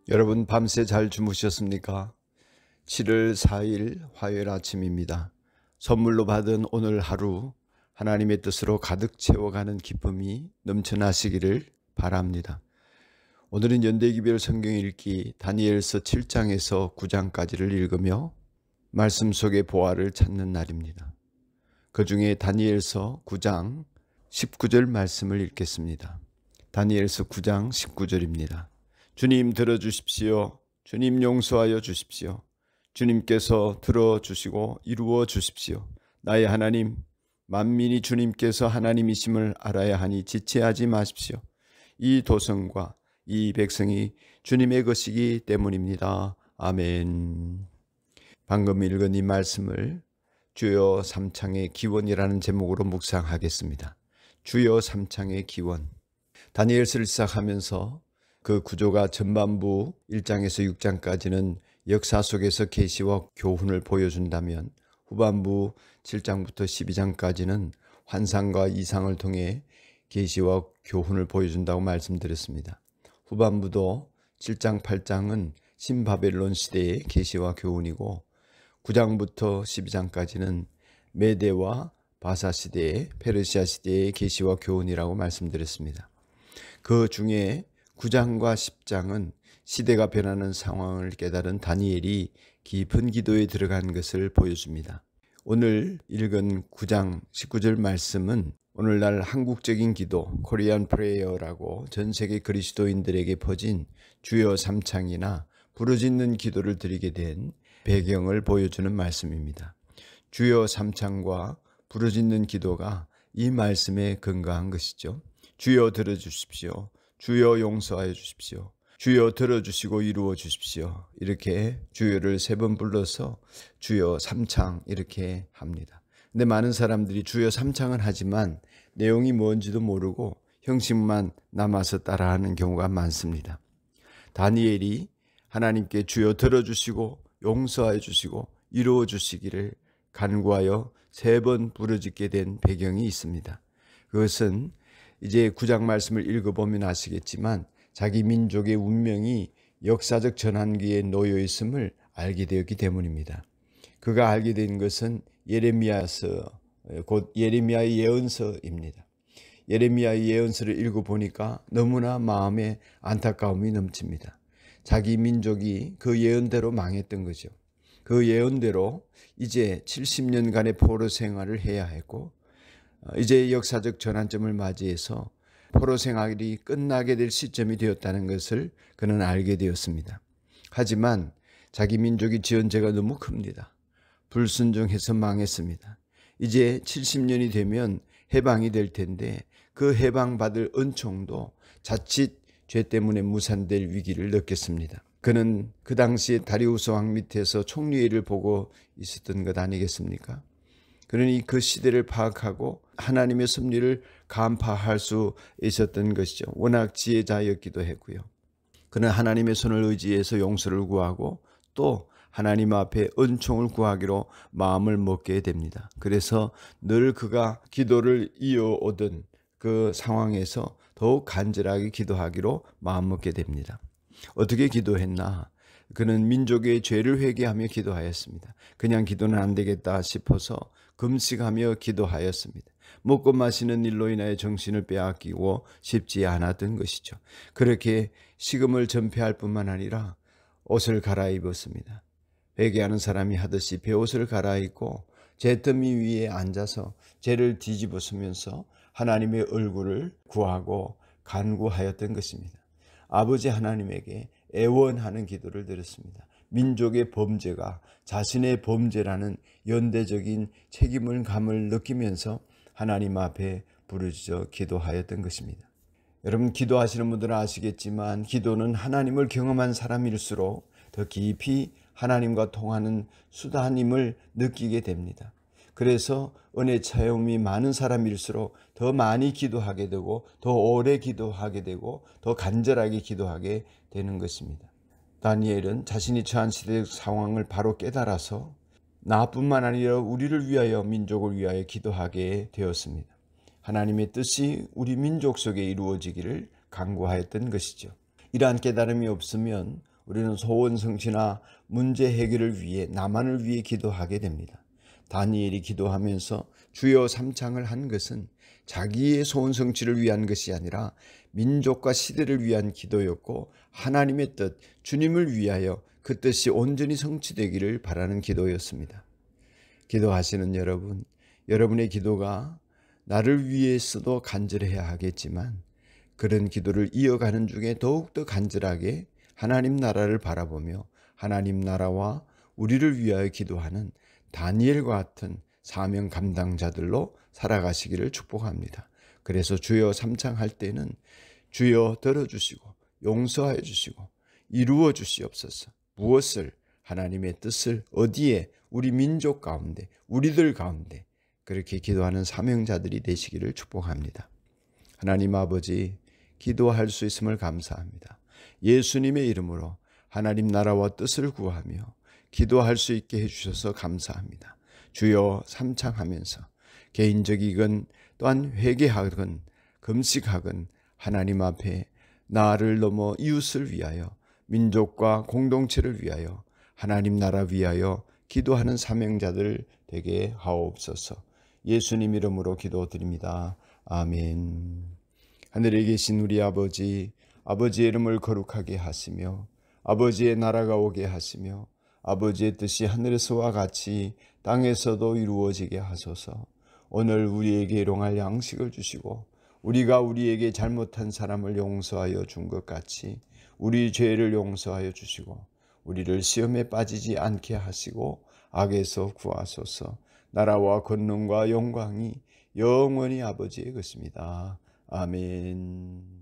여러분 밤새 잘 주무셨습니까? 7월 4일 화요일 아침입니다. 선물로 받은 오늘 하루 하나님의 뜻으로 가득 채워가는 기쁨이 넘쳐나시기를 바랍니다. 오늘은 연대기별 성경 읽기 다니엘서 7장에서 9장까지를 읽으며 말씀 속의 보화를 찾는 날입니다. 그 중에 다니엘서 9장 19절 말씀을 읽겠습니다. 다니엘서 9장 19절입니다. 주님 들어주십시오. 주님 용서하여 주십시오. 주님께서 들어주시고 이루어 주십시오. 나의 하나님, 만민이 주님께서 하나님이심을 알아야 하니 지체하지 마십시오. 이 도성과 이 백성이 주님의 것이기 때문입니다. 아멘. 방금 읽은 이 말씀을 주여 삼창의 기원이라는 제목으로 묵상하겠습니다. 주여 삼창의 기원. 다니엘서를 시작하면서 그 구조가 전반부 1장에서 6장까지는 역사 속에서 계시와 교훈을 보여준다면 후반부 7장부터 12장까지는 환상과 이상을 통해 계시와 교훈을 보여준다고 말씀드렸습니다. 후반부도 7장 8장은 신바벨론 시대의 계시와 교훈이고 9장부터 12장까지는 메대와 바사 시대의 페르시아 시대의 계시와 교훈이라고 말씀드렸습니다. 그 중에 9장과 10장은 시대가 변하는 상황을 깨달은 다니엘이 깊은 기도에 들어간 것을 보여줍니다. 오늘 읽은 9장 19절 말씀은 오늘날 한국적인 기도, 코리안 프레이어라고 전 세계 그리스도인들에게 퍼진 주여 삼창이나 부르짖는 기도를 드리게 된 배경을 보여주는 말씀입니다. 주여 삼창과 부르짖는 기도가 이 말씀에 근거한 것이죠. 주여 들어주십시오. 주여 용서하여 주십시오. 주여 들어주시고 이루어 주십시오. 이렇게 주여를 3번 불러서 주여 삼창 이렇게 합니다. 근데 많은 사람들이 주여 삼창은 하지만 내용이 뭔지도 모르고 형식만 남아서 따라하는 경우가 많습니다. 다니엘이 하나님께 주여 들어주시고 용서하여 주시고 이루어 주시기를 간구하여 3번 부르짖게 된 배경이 있습니다. 그것은 이제 9장 말씀을 읽어보면 아시겠지만 자기 민족의 운명이 역사적 전환기에 놓여 있음을 알게 되었기 때문입니다. 그가 알게 된 것은 예레미야서, 곧 예레미야의 예언서입니다. 예레미야의 예언서를 읽어보니까 너무나 마음에 안타까움이 넘칩니다. 자기 민족이 그 예언대로 망했던 거죠. 그 예언대로 이제 70년간의 포로 생활을 해야 했고 이제 역사적 전환점을 맞이해서 포로 생활이 끝나게 될 시점이 되었다는 것을 그는 알게 되었습니다. 하지만 자기 민족의 지은 죄가 너무 큽니다. 불순종해서 망했습니다. 이제 70년이 되면 해방이 될 텐데 그 해방받을 은총도 자칫 죄 때문에 무산될 위기를 느꼈습니다. 그는 그 당시에 다리우스 왕 밑에서 총리회를 보고 있었던 것 아니겠습니까? 그러니 그 시대를 파악하고 하나님의 섭리를 간파할 수 있었던 것이죠. 워낙 지혜자였기도 했고요. 그는 하나님의 손을 의지해서 용서를 구하고 또 하나님 앞에 은총을 구하기로 마음을 먹게 됩니다. 그래서 늘 그가 기도를 이어오던 그 상황에서 더욱 간절하게 기도하기로 마음먹게 됩니다. 어떻게 기도했나? 그는 민족의 죄를 회개하며 기도하였습니다. 그냥 기도는 안 되겠다 싶어서 금식하며 기도하였습니다. 먹고 마시는 일로 인하여 정신을 빼앗기고 싶지 않았던 것이죠. 그렇게 식음을 전폐할 뿐만 아니라 옷을 갈아입었습니다. 회개하는 사람이 하듯이 베옷을 갈아입고 잿더미 위에 앉아서 죄를 뒤집어 쓰면서 하나님의 얼굴을 구하고 간구하였던 것입니다. 아버지 하나님에게 애원하는 기도를 드렸습니다. 민족의 범죄가 자신의 범죄라는 연대적인 책임을 감을 느끼면서 하나님 앞에 부르짖어 기도하였던 것입니다. 여러분 기도하시는 분들은 아시겠지만 기도는 하나님을 경험한 사람일수록 더 깊이 하나님과 통하는 수단임을 느끼게 됩니다. 그래서 은혜 체험이 많은 사람일수록 더 많이 기도하게 되고 더 오래 기도하게 되고 더 간절하게 기도하게 되는 것입니다. 다니엘은 자신이 처한 시대적 상황을 바로 깨달아서 나뿐만 아니라 우리를 위하여 민족을 위하여 기도하게 되었습니다. 하나님의 뜻이 우리 민족 속에 이루어지기를 간구하였던 것이죠. 이러한 깨달음이 없으면 우리는 소원 성취나 문제 해결을 위해 나만을 위해 기도하게 됩니다. 다니엘이 기도하면서 주여 삼창을 한 것은 자기의 소원 성취를 위한 것이 아니라 민족과 시대를 위한 기도였고 하나님의 뜻, 주님을 위하여 그 뜻이 온전히 성취되기를 바라는 기도였습니다. 기도하시는 여러분, 여러분의 기도가 나를 위해서도 간절해야 하겠지만 그런 기도를 이어가는 중에 더욱더 간절하게 하나님 나라를 바라보며 하나님 나라와 우리를 위하여 기도하는 다니엘과 같은 사명 감당자들로 살아가시기를 축복합니다. 그래서 주여 삼창할 때는 주여 들어주시고 용서하여 주시고 이루어 주시옵소서. 무엇을? 하나님의 뜻을 어디에? 우리 민족 가운데, 우리들 가운데 그렇게 기도하는 사명자들이 되시기를 축복합니다. 하나님 아버지, 기도할 수 있음을 감사합니다. 예수님의 이름으로 하나님 나라와 뜻을 구하며 기도할 수 있게 해주셔서 감사합니다. 주여 삼창하면서 개인적이건 또한 회개하건 금식하건 하나님 앞에 나를 넘어 이웃을 위하여 민족과 공동체를 위하여 하나님 나라 위하여 기도하는 사명자들 되게 하옵소서. 예수님 이름으로 기도드립니다. 아멘. 하늘에 계신 우리 아버지, 아버지의 이름을 거룩하게 하시며 아버지의 나라가 오게 하시며 아버지의 뜻이 하늘에서와 같이 땅에서도 이루어지게 하소서. 오늘 우리에게 일용할 양식을 주시고 우리가 우리에게 잘못한 사람을 용서하여 준 것 같이 우리 죄를 용서하여 주시고 우리를 시험에 빠지지 않게 하시고 악에서 구하소서. 나라와 권능과 영광이 영원히 아버지의 것입니다. 아멘.